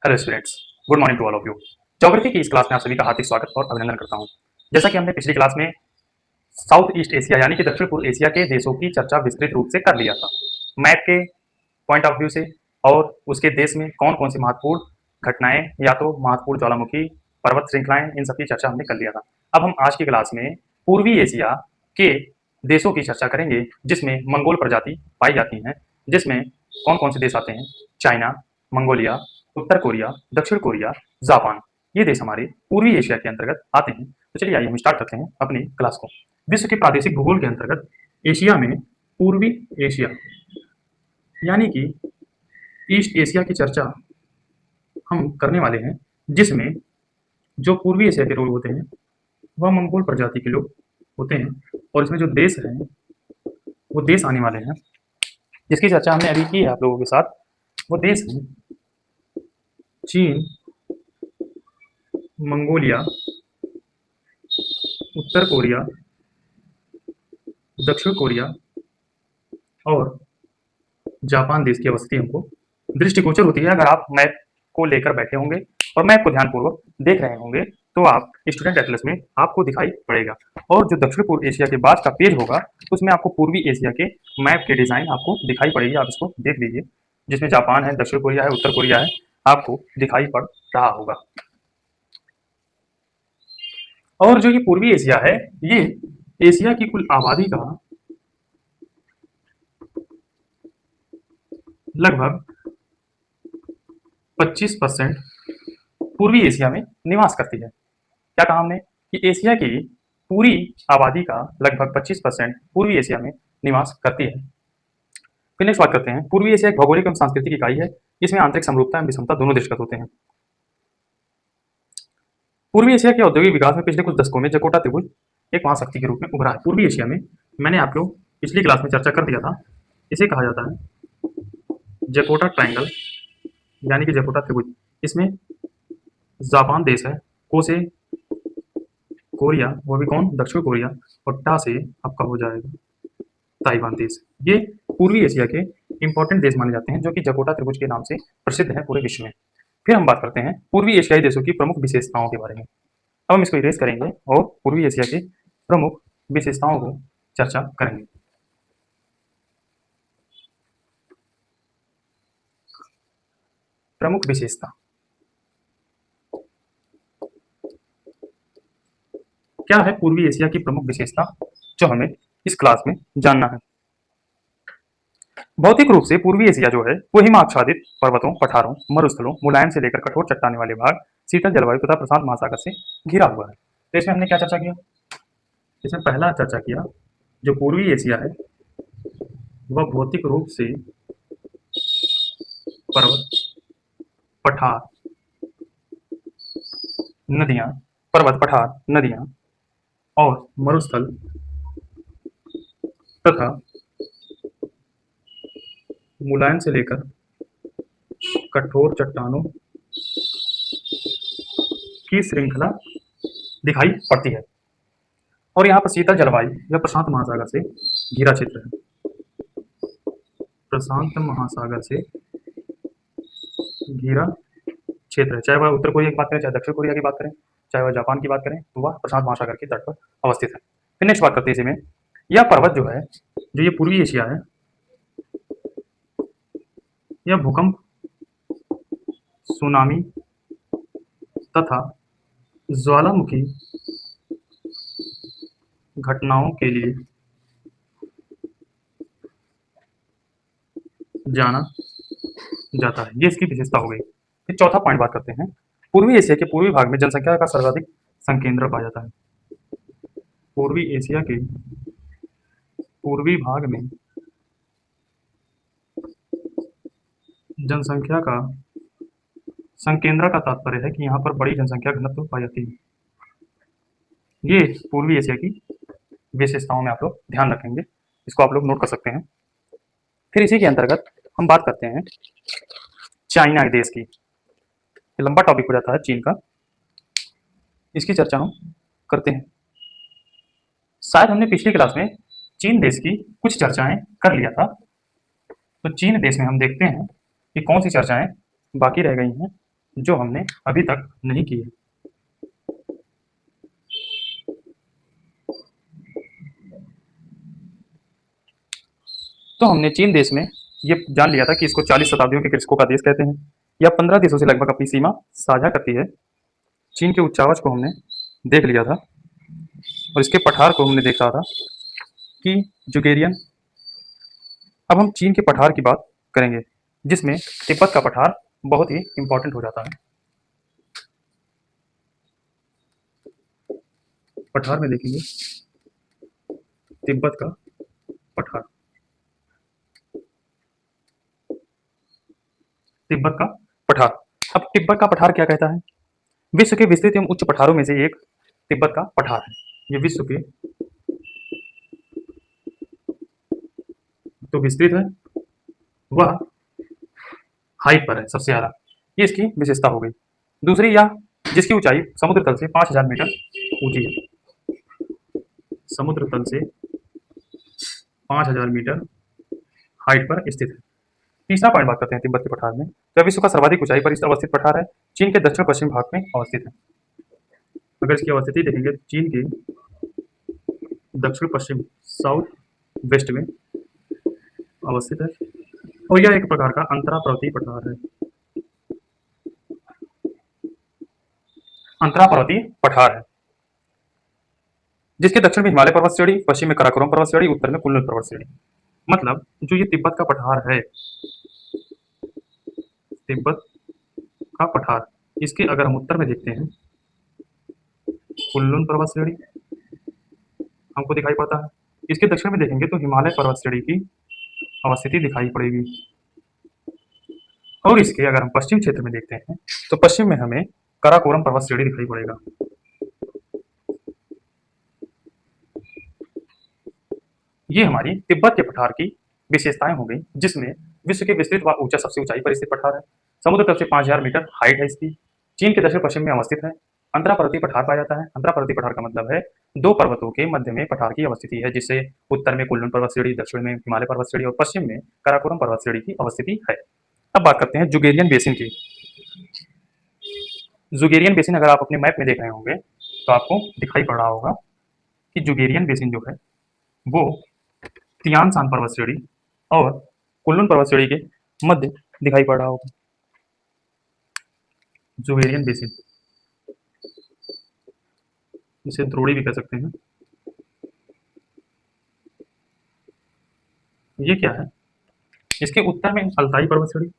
Hello students, good morning to all of you. Geography की इस class में आप सभी का हार्दिक स्वागत और अभिनंदन करता हूं। जैसा कि हमने पिछली क्लास में साउथ ईस्ट एशिया यानी कि दक्षिण पूर्व एशिया के देशों की चर्चा विस्तृत रूप से कर लिया था, मैप के पॉइंट ऑफ व्यू से, और उसके देश में कौन कौन सी महत्वपूर्ण घटनाएं या तो महत्वपूर्ण ज्वालामुखी पर्वत श्रृंखलाएं, इन सब की चर्चा हमने कर लिया था। अब हम आज की क्लास में पूर्वी एशिया के देशों की चर्चा करेंगे जिसमें मंगोल प्रजाति पाई जाती हैं, जिसमें कौन कौन से देश आते हैं। चाइना, मंगोलिया, उत्तर कोरिया, दक्षिण कोरिया, जापान, ये देश हमारे पूर्वी एशिया के अंतर्गत आते हैं। तो चलिए आइए हम स्टार्ट करते हैं अपनी क्लास को। विश्व के प्रादेशिक भूगोल के अंतर्गत एशिया में पूर्वी एशिया यानी कि ईस्ट एशिया की चर्चा हम करने वाले हैं, जिसमें जो पूर्वी एशिया के लोग होते हैं वह मंगोल प्रजाति के लोग होते हैं, और इसमें जो देश हैं वो देश आने वाले हैं जिसकी चर्चा हमने अभी की है आप लोगों के साथ। वो देश हैं चीन, मंगोलिया, उत्तर कोरिया, दक्षिण कोरिया और जापान देश की अवस्थी हमको दृष्टिगोचर होती है। अगर आप मैप को लेकर बैठे होंगे और मैप को ध्यानपूर्वक देख रहे होंगे तो आप स्टूडेंट एटलस में आपको दिखाई पड़ेगा, और जो दक्षिण पूर्व एशिया के बाद का पेज होगा उसमें आपको पूर्वी एशिया के मैप की डिजाइन आपको दिखाई पड़ेगी। आप इसको देख लीजिए, जिसमें जापान है, दक्षिण कोरिया है, उत्तर कोरिया है, आपको दिखाई पड़ रहा होगा। और जो ये पूर्वी एशिया है, ये एशिया की कुल आबादी का लगभग 25% पूर्वी एशिया में निवास करती है। क्या कहा हमने कि एशिया की पूरी आबादी का लगभग 25% पूर्वी एशिया में निवास करती है। फिर नेक्स्ट बात करते हैं, पूर्वी एशिया एक भौगोलिक एवं सांस्कृतिक इकाई है। इसमें आंतरिक समरूपता एवं विषमता दोनों दृष्टिगत होते हैं। पूर्वी एशिया के औद्योगिक विकास में पिछले कुछ दशकों में जकोटा त्रिभुज एक महाशक्ति के रूप में उभरा है। पूर्वी एशिया में मैंने आप लोग पिछली क्लास में चर्चा कर दिया था, इसे कहा जाता है जकोटा ट्रायंगल यानी कि जकोटा त्रिभुज। इसमें जापान देश है, को से कोरिया, वो भी कौन, दक्षिण कोरिया, और टा से आपका हो जाएगा ताइवान देश। ये पूर्वी एशिया के इंपॉर्टेंट देश माने जाते हैं जो कि जकोटा त्रिभुज के नाम से प्रसिद्ध है पूरे विश्व में। फिर हम बात करते हैं पूर्वी एशियाई देशों की प्रमुख विशेषताओं के बारे में। अब हम इसको इरेज करेंगे और पूर्वी एशिया की प्रमुख विशेषताओं को चर्चा करेंगे। प्रमुख विशेषता क्या है? पूर्वी एशिया की प्रमुख विशेषता जो हमें इस क्लास में जानना है। भौतिक रूप से पूर्वी एशिया जो है वो हिमाच्छादित पर्वतों, पठारों, मरुस्थलों, मुलायम से लेकर कठोर चट्टाने वाले भाग, शीतल जलवायु तथा प्रशांत महासागर से घिरा हुआ है। तो इसमें हमने क्या चर्चा किया? इसमें पहला चर्चा किया, जो पूर्वी एशिया है वह भौतिक रूप से पर्वत, पठार, नदियां, पर्वत, पठार, नदियां और मरुस्थल तथा मुलायम से लेकर कठोर चट्टानों की श्रृंखला दिखाई पड़ती है, और यहाँ पर शीतल जलवायु या प्रशांत महासागर से घिरा क्षेत्र है। प्रशांत महासागर से घिरा क्षेत्र है, चाहे वह उत्तर कोरिया की बात करें, चाहे दक्षिण कोरिया की बात करें, चाहे वह जापान की बात करें, तो वह प्रशांत महासागर के तट पर अवस्थित है। फिर नेक्स्ट बात करते हैं इसमें, यह पर्वत जो है, जो ये पूर्वी एशिया है, यह भूकंप, सुनामी तथा ज्वालामुखी घटनाओं के लिए जाना जाता है। ये इसकी विशेषता हो गई। फिर चौथा पॉइंट बात करते हैं, पूर्वी एशिया के पूर्वी भाग में जनसंख्या का सर्वाधिक संकेंद्रण पाया जाता है। पूर्वी एशिया के पूर्वी भाग में जनसंख्या का संकेंद्रण का तात्पर्य है कि यहाँ पर बड़ी जनसंख्या घनत्व पाई जाती है। ये पूर्वी एशिया की विशेषताओं में आप लोग ध्यान रखेंगे, इसको आप लोग नोट कर सकते हैं। फिर इसी के अंतर्गत हम बात करते हैं चाइना के देश की। ये लंबा टॉपिक हो जाता है चीन का, इसकी चर्चा हम करते हैं। शायद हमने पिछली क्लास में चीन देश की कुछ चर्चाएं कर लिया था, तो चीन देश में हम देखते हैं कि कौन सी चर्चाएं बाकी रह गई हैं। जो हमने अभी तक नहीं की है। तो हमने चीन देश में ये जान लिया था कि इसको 40 शताब्दियों के कृषकों का देश कहते हैं। यह 15 देशों से लगभग अपनी सीमा साझा करती है। चीन के उच्चावच को हमने देख लिया था और इसके पठार को हमने देखा था कि जुगेरियन। अब हम चीन के पठार की बात करेंगे, जिसमें तिब्बत का पठार बहुत ही इंपॉर्टेंट हो जाता है। पठार में देखेंगे तिब्बत का पठार। तिब्बत का पठार। अब तिब्बत का पठार क्या कहता है? विश्व के विस्तृत एवं उच्च पठारों में से एक तिब्बत का पठार है। ये विश्व के तो विस्तृत है, वह हाइट पर है सबसे ज्यादा। ये इसकी विशेषता हो गई। दूसरी, या जिसकी ऊंचाई समुद्र तल से 5000 मीटर ऊंची है। समुद्र तल से 5000 मीटर हाइट पर स्थित है। तीसरा पॉइंट बात करते हैं तिब्बत के पठार में। तो विश्व का सर्वाधिक ऊंचाई पर अवस्थित पठार है। चीन के दक्षिण पश्चिम भाग में अवस्थित है। अगर इसकी अवस्थिति देखेंगे, चीन के दक्षिण पश्चिम साउथ वेस्ट में अवस्थित है और यह एक प्रकार का अंतरापर्वतीय पठार है। अंतरापर्वतीय पठार है, जिसके दक्षिण में हिमालय पर्वत श्रेणी, पश्चिम में काराकोरम पर्वत श्रेणी, उत्तर में कुनलुन पर्वत श्रेणी। मतलब जो ये तिब्बत का पठार है, तिब्बत का पठार, इसके अगर हम उत्तर में देखते हैं, कुनलुन पर्वत श्रेणी हमको दिखाई पड़ता है। इसके दक्षिण में देखेंगे तो हिमालय पर्वत श्रेणी की अवस्थिति दिखाई पड़ेगी। और इसके अगर हम पश्चिम क्षेत्र में देखते हैं तो पश्चिम में हमें काराकोरम पर्वत श्रेणी दिखाई पड़ेगा। ये हमारी तिब्बत के पठार की विशेषताएं हो गई, जिसमें विश्व के विस्तृत व ऊंचा सबसे ऊंचाई पर स्थित पठार है। समुद्र तल से 5000 मीटर हाइट है इसकी। चीन के दक्षिण पश्चिम में अवस्थित है। अंतरापर्वतीय पठार पाया जाता है। अंतरापर्वतीय पठार का मतलब है दो पर्वतों के मध्य में पठार की अवस्थिति है, जिससे उत्तर में कुनलुन पर्वत श्रेणी, दक्षिण में हिमालय पर्वत श्रेणी और पश्चिम में काराकोरम पर्वत श्रेणी की अवस्थिति है। अब बात करते हैं जुगेरियन बेसिन की। जुगेरियन बेसिन अगर आप अपने मैप में देख रहे होंगे तो आपको दिखाई पड़ रहा होगा कि जुगेरियन बेसिन जो है वो तियान शान पर्वत श्रेणी और कुनलुन पर्वत श्रेणी के मध्य दिखाई पड़ रहा होगा। जुगेरियन बेसिन, इसे द्रोणी भी कह सकते हैं। ये क्या है? इसके उत्तर में अल्ताई पर्वत श्रेणी,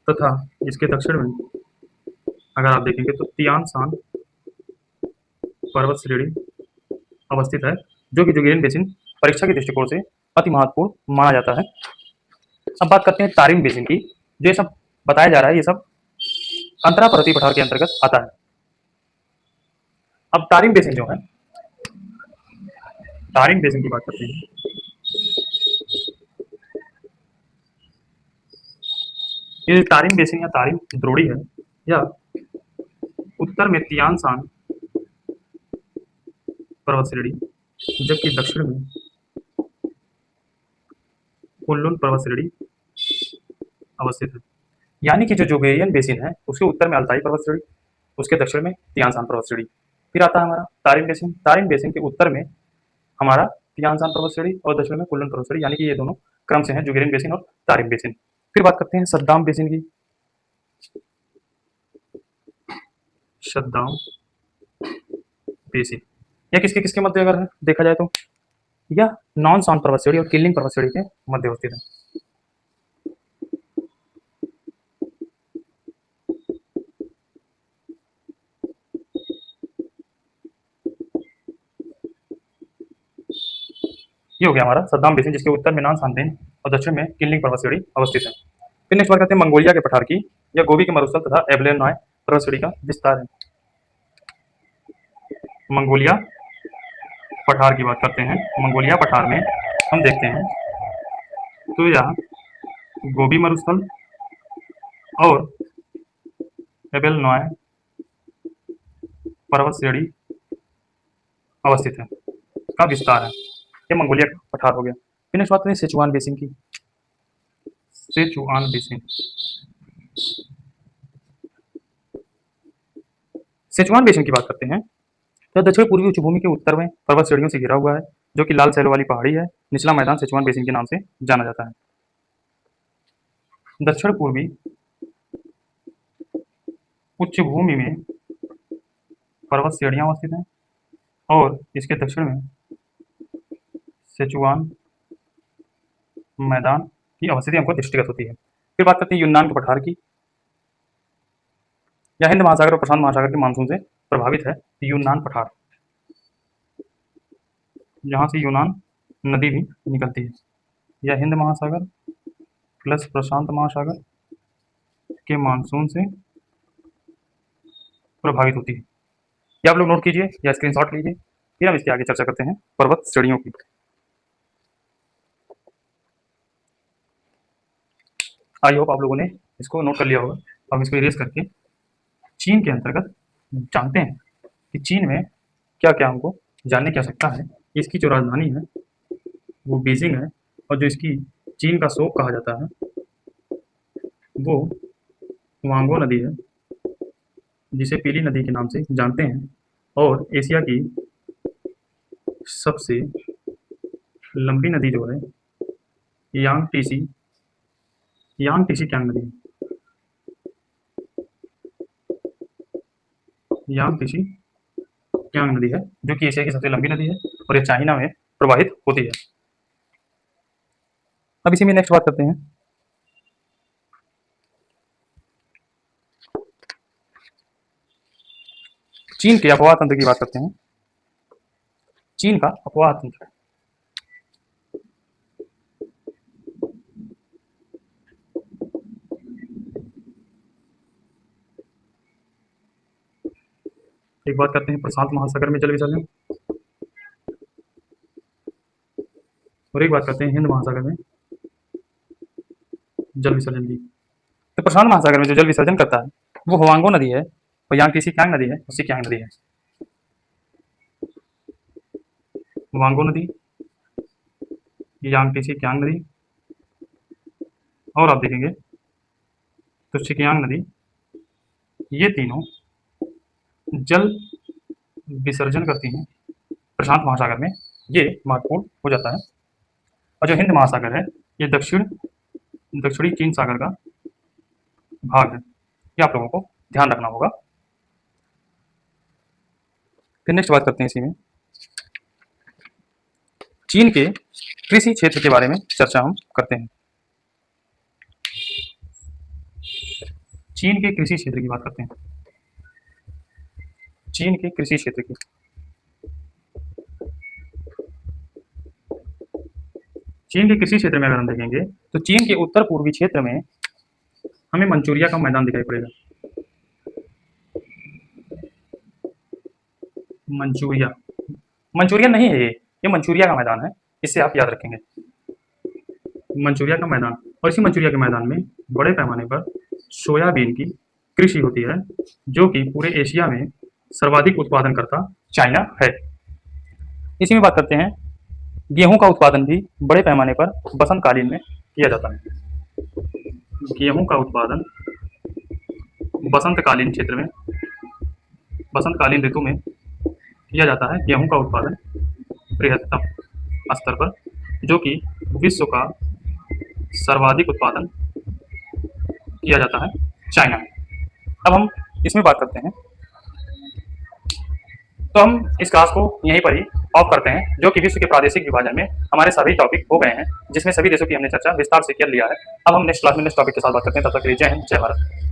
तथा इसके दक्षिण में अगर आप देखेंगे तो तियान शान पर्वत श्रेणी अवस्थित है, जो कि जुगेरियन बेसिन परीक्षा के दृष्टिकोण से अति महत्वपूर्ण माना जाता है। अब बात करते हैं तारिम बेसिन की। जो ये सब बताया जा रहा है, ये सब अंतरापर्वतीय पठार के अंतर्गत आता है। अब तारिम बेसिन जो है, तारिम बेसिन की बात करते हैं। ये तारिम बेसिन या तारिम द्रोणी है, यह उत्तर में तियान शान पर्वत श्रेणी, जबकि दक्षिण में कुनलुन पर्वत श्रेणी अवस्थित है। यानी कि जो जुगेरियन बेसिन है उसके उत्तर में अल्ताई पर्वत श्रेणी, उसके दक्षिण में तियान शान पर्वत श्रेणी। फिर आता है हमारा तारिम बेसिन। तारिम बेसिन के उत्तर में हमारा तियान शान पर्वत श्रेणी और दक्षिण में कुनलुन पर्वत श्रेणी, यानी कि ये दोनों क्रम से हैं, जुगेरियन बेसिन और तारिम बेसिन। फिर बात करते हैं सद्दाम बेसिन की। सद्दाम बेसिन यह किसके किसके मध्य अगर है देखा जाए तो यह नॉन शान पर्वत श्रेणी और किलिंग पर्वत श्रेणी के मध्य अवस्थित है। ये हो गया हमारा सद्दाम बेसिन, जिसके उत्तर में नानशानतेन और दक्षिण में किनलिंग पर्वत श्रेणी अवस्थित है। फिर नेक्स्ट बात करते हैं मंगोलिया के पठार की। यह गोबी के मरुस्थल तथा एबलेन नॉय पर्वत श्रेणी का विस्तार है। मंगोलिया पठार की बात करते हैं। मंगोलिया पठार में हम देखते हैं तो यह गोबी मरुस्थल और एबेल नॉय पर्वत श्रेणी अवस्थित है का विस्तार है। ये मंगोलिया पठार हो गया। फिर नेक्स्ट बात करते हैं सिचुआन बेसिन की। सिचुआन बेसिन, सिचुआन बेसिन की बात करते हैं तो दक्षिण पूर्वी उच्च भूमि के उत्तर में पर्वत श्रेणियों से घिरा हुआ है, जो कि लाल शैलों वाली पहाड़ी है। निचला मैदान सिचुआन बेसिन के नाम से जाना जाता है। दक्षिण पूर्वी उच्च भूमि में पर्वत श्रेणियां अवस्थित हैं और इसके दक्षिण में सिचुआन मैदान की अवस्थिति हमको दृष्टिगत होती है। फिर बात करते हैं यूनान के पठार की। यह हिंद महासागर और प्रशांत महासागर के मानसून से प्रभावित है। यूनान पठार, जहाँ से यूनान नदी भी निकलती है। यह हिंद महासागर प्लस प्रशांत महासागर के मानसून से प्रभावित होती है। ये आप लोग नोट कीजिए या स्क्रीनशॉट लीजिए। फिर हम इसके आगे चर्चा करते हैं पर्वत श्रेणियों की। आई होप आप लोगों ने इसको नोट कर लिया होगा। अब इसको इरेज करके चीन के अंतर्गत जानते हैं कि चीन में क्या क्या हमको जानने की आवश्यकता है। इसकी जो राजधानी है वो बीजिंग है, और जो इसकी चीन का शोक कहा जाता है वो वांगो नदी है, जिसे पीली नदी के नाम से जानते हैं। और एशिया की सबसे लंबी नदी जो है यांगटीसी क्यांग नदी है। यांगटीसी क्यांग नदी है, जो कि एशिया की सबसे लंबी नदी है और ये चाइना में प्रवाहित होती है। अब इसी में नेक्स्ट बात करते हैं चीन के अफवाह तंत्र की बात करते हैं। चीन का अफवाह तंत्र, एक बात करते हैं प्रशांत महासागर में जल विसर्जन, और एक बात करते हैं हिंद महासागर में जल विसर्जन की। तो प्रशांत महासागर में जो जल विसर्जन करता है वो हुआंगो नदी है, और यांगटीसी क्यांग नदी है, उसी क्यांग नदी है। हुआंगो नदी, यांगटीसी क्यांग नदी, और आप देखेंगे तो शिकियांग नदी, ये तीनों जल विसर्जन करती हैं प्रशांत महासागर में। ये महत्वपूर्ण हो जाता है। और जो हिंद महासागर है ये दक्षिणी चीन सागर का भाग है। ये आप लोगों को ध्यान रखना होगा। फिर नेक्स्ट बात करते हैं इसी में चीन के कृषि क्षेत्र के बारे में चर्चा हम करते हैं। चीन के कृषि क्षेत्र की बात करते हैं। चीन के कृषि क्षेत्र की, चीन के कृषि क्षेत्र में अगर हम देखेंगे तो चीन के उत्तर पूर्वी क्षेत्र में हमें मंचूरिया का मैदान दिखाई पड़ेगा। मंचूरिया नहीं है, ये मंचूरिया का मैदान है, इससे आप याद रखेंगे मंचूरिया का मैदान। और इसी मंचूरिया के मैदान में बड़े पैमाने पर सोयाबीन की कृषि होती है, जो कि पूरे एशिया में सर्वाधिक उत्पादन करता चाइना है। इसी में बात करते हैं गेहूं का उत्पादन भी बड़े पैमाने पर बसंतकालीन में किया जाता है। गेहूं का उत्पादन बसंतकालीन क्षेत्र में, बसंतकालीन ऋतु में किया जाता है। गेहूं का उत्पादन बृहत्तम स्तर पर, जो कि विश्व का सर्वाधिक उत्पादन किया जाता है चाइना में। अब हम इसमें बात करते हैं, तो हम इस क्लास को यहीं पर ही ऑफ करते हैं, जो कि विश्व के प्रादेशिक विभाजन में हमारे सभी टॉपिक हो गए हैं, जिसमें सभी देशों की हमने चर्चा विस्तार से कर लिया है। अब हम नेक्स्ट क्लास में नेक्स्ट टॉपिक के साथ बात करते हैं। तब तक के लिए जय हिंद, जय भारत।